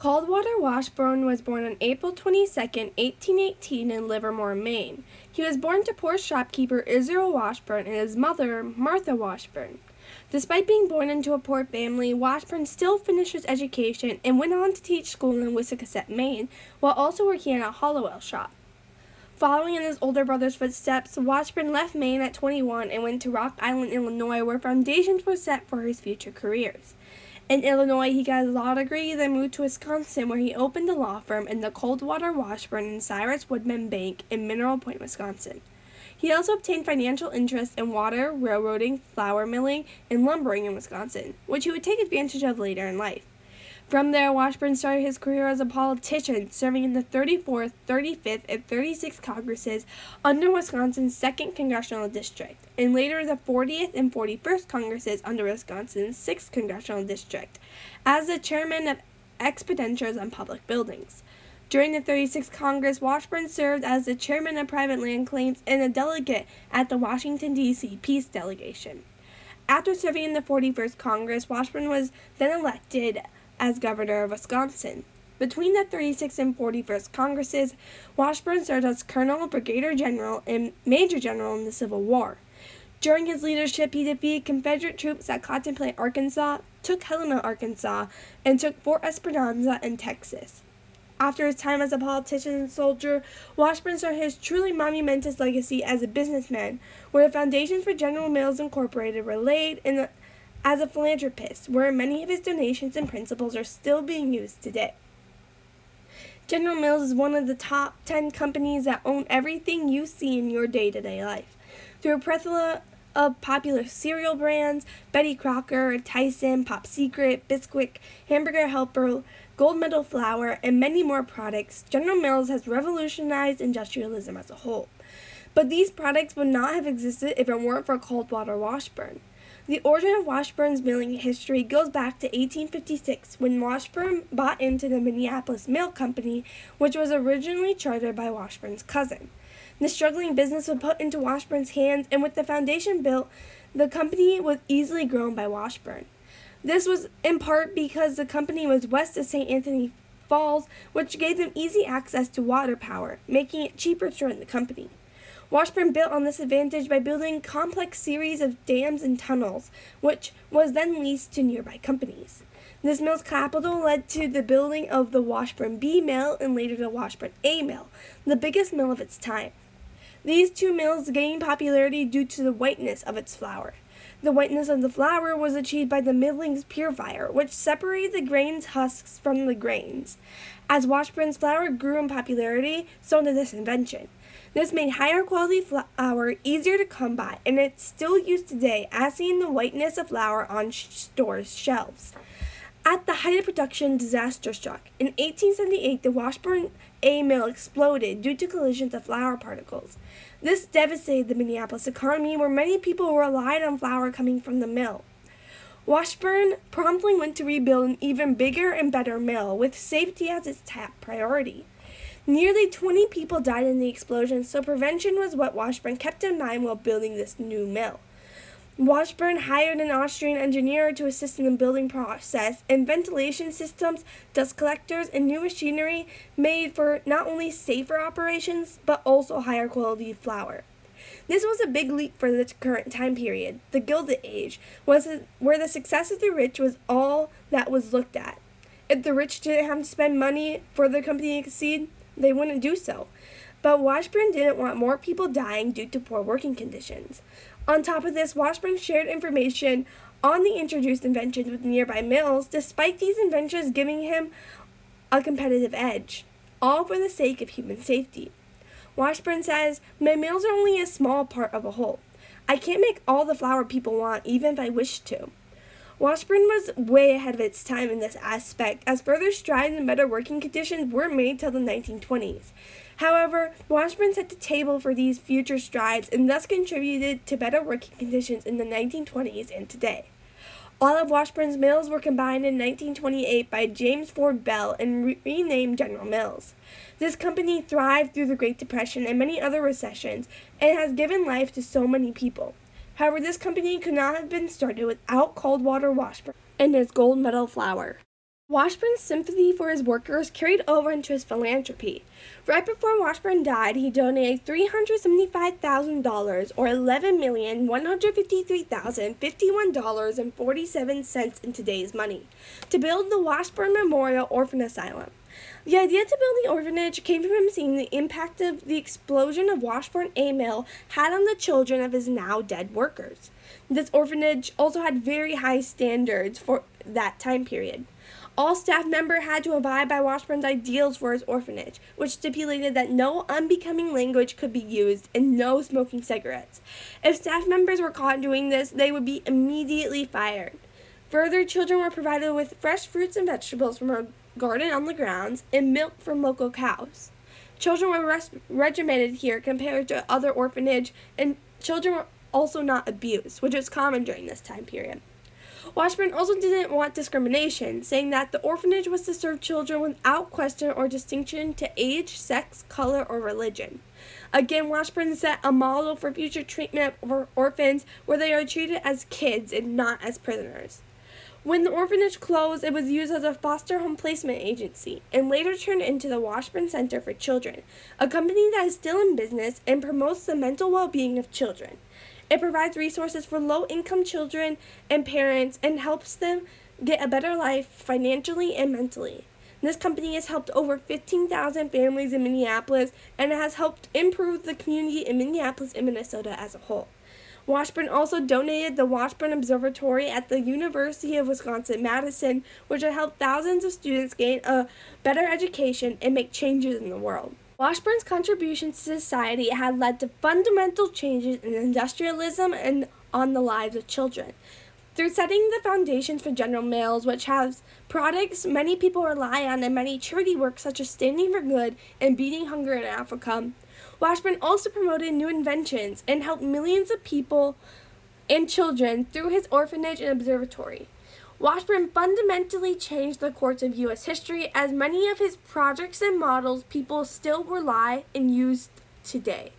Cadwallader Washburn was born on April 22, 1818 in Livermore, Maine. He was born to poor shopkeeper Israel Washburn and his mother, Martha Washburn. Despite being born into a poor family, Washburn still finished his education and went on to teach school in Wissahickon, Maine, while also working at a Hollowell shop. Following in his older brother's footsteps, Washburn left Maine at 21 and went to Rock Island, Illinois, where foundations were set for his future careers. In Illinois, he got his law degree, then moved to Wisconsin, where he opened a law firm in the Cadwallader Washburn and Cyrus Woodman Bank in Mineral Point, Wisconsin. He also obtained financial interest in water, railroading, flour milling, and lumbering in Wisconsin, which he would take advantage of later in life. From there, Washburn started his career as a politician, serving in the 34th, 35th, and 36th Congresses under Wisconsin's 2nd Congressional District, and later the 40th and 41st Congresses under Wisconsin's 6th Congressional District, as the chairman of expenditures on public buildings. During the 36th Congress, Washburn served as the chairman of private land claims and a delegate at the Washington, D.C. Peace Delegation. After serving in the 41st Congress, Washburn was then elected as governor of Wisconsin. Between the 36th and 41st Congresses, Washburn served as colonel, brigadier general, and major general in the Civil War. During his leadership, he defeated Confederate troops at Cotton Plant, Arkansas, took Helena, Arkansas, and took Fort Esperanza in Texas. After his time as a politician and soldier, Washburn started his truly monumentous legacy as a businessman, where the foundations for General Mills Incorporated were laid as a philanthropist, where many of his donations and principles are still being used today. General Mills is one of the top 10 companies that own everything you see in your day-to-day life. Through a plethora of popular cereal brands, Betty Crocker, Tyson, Pop Secret, Bisquick, Hamburger Helper, Gold Medal Flour, and many more products, General Mills has revolutionized industrialism as a whole. But these products would not have existed if it weren't for Cadwallader Washburn. The origin of Washburn's milling history goes back to 1856, when Washburn bought into the Minneapolis Mill Company, which was originally chartered by Washburn's cousin. The struggling business was put into Washburn's hands, and with the foundation built, the company was easily grown by Washburn. This was in part because the company was west of St. Anthony Falls, which gave them easy access to water power, making it cheaper to run the company. Washburn built on this advantage by building a complex series of dams and tunnels, which was then leased to nearby companies. This mill's capital led to the building of the Washburn B Mill and later the Washburn A Mill, the biggest mill of its time. These two mills gained popularity due to the whiteness of its flour. The whiteness of the flour was achieved by the milling's purifier, which separated the grain's husks from the grains. As Washburn's flour grew in popularity, so did this invention. This made higher quality flour easier to come by, and it's still used today, as seen the whiteness of flour on stores' shelves. At the height of production, disaster struck. In 1878, the Washburn A mill exploded due to collisions of flour particles. This devastated the Minneapolis economy, where many people relied on flour coming from the mill. Washburn promptly went to rebuild an even bigger and better mill, with safety as its top priority. Nearly 20 people died in the explosion, so prevention was what Washburn kept in mind while building this new mill. Washburn hired an Austrian engineer to assist in the building process, and ventilation systems, dust collectors, and new machinery made for not only safer operations, but also higher quality flour. This was a big leap for the current time period. The Gilded Age, where the success of the rich was all that was looked at. If the rich didn't have to spend money for the company to succeed, they wouldn't do so. But Washburn didn't want more people dying due to poor working conditions. On top of this, Washburn shared information on the introduced inventions with nearby mills, despite these inventions giving him a competitive edge, all for the sake of human safety. Washburn says, "My mills are only a small part of a whole. I can't make all the flour people want, even if I wished to." Washburn was way ahead of its time in this aspect, as further strides in better working conditions weren't made till the 1920s. However, Washburn set the table for these future strides and thus contributed to better working conditions in the 1920s and today. All of Washburn's mills were combined in 1928 by James Ford Bell and renamed General Mills. This company thrived through the Great Depression and many other recessions, and has given life to so many people. However, this company could not have been started without Cadwallader Washburn and his gold medal flour. Washburn's sympathy for his workers carried over into his philanthropy. Right before Washburn died, he donated $375,000, or $11,153,051.47 in today's money, to build the Washburn Memorial Orphan Asylum. The idea to build the orphanage came from him seeing the impact of the explosion of Washburn A Mill had on the children of his now dead workers. This orphanage also had very high standards for that time period. All staff members had to abide by Washburn's ideals for his orphanage, which stipulated that no unbecoming language could be used and no smoking cigarettes. If staff members were caught doing this, they would be immediately fired. Further, children were provided with fresh fruits and vegetables from a garden on the grounds and milk from local cows. Children were regimented here compared to other orphanages, and children were also not abused, which was common during this time period. Washburn also didn't want discrimination, saying that the orphanage was to serve children without question or distinction to age, sex, color, or religion. Again, Washburn set a model for future treatment for orphans where they are treated as kids and not as prisoners. When the orphanage closed, it was used as a foster home placement agency and later turned into the Washburn Center for Children, a company that is still in business and promotes the mental well-being of children. It provides resources for low-income children and parents and helps them get a better life financially and mentally. This company has helped over 15,000 families in Minneapolis and has helped improve the community in Minneapolis and Minnesota as a whole. Washburn also donated the Washburn Observatory at the University of Wisconsin-Madison, which has helped thousands of students gain a better education and make changes in the world. Washburn's contributions to society had led to fundamental changes in industrialism and on the lives of children. Through setting the foundations for General Mills, which has products many people rely on in many charity work such as Standing for Good and Beating Hunger in Africa, Washburn also promoted new inventions and helped millions of people and children through his orphanage and observatory. Washburn fundamentally changed the course of U.S. history, as many of his projects and models people still rely and use today.